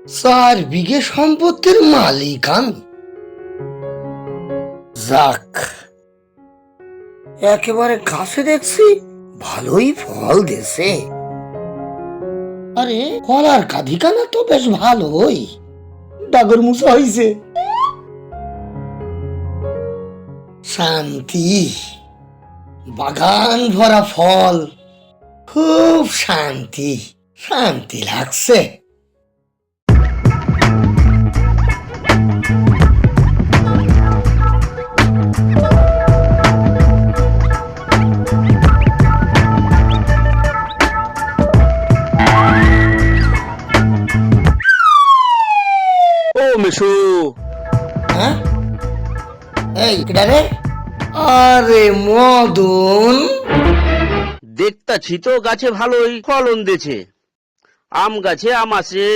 4 বিঘে সম্পত্তির মালিক আমি। যাক, একেবারে গাছে দেখছি ভালোই ফল দেছে। আরে কলার কাঁধিকানা তো বেশ ভালোই, ডাগর মুছা হইছে। শান্তি, বাগান ভরা ফল, খুব শান্তি, শান্তি লাগছে। ও মিশু, হ্যাঁ, এই কেডা রে? আরে মদন, দেখতাছি তো গাছে ভালোই ফলন দিছে। আম গাছে আম আছে,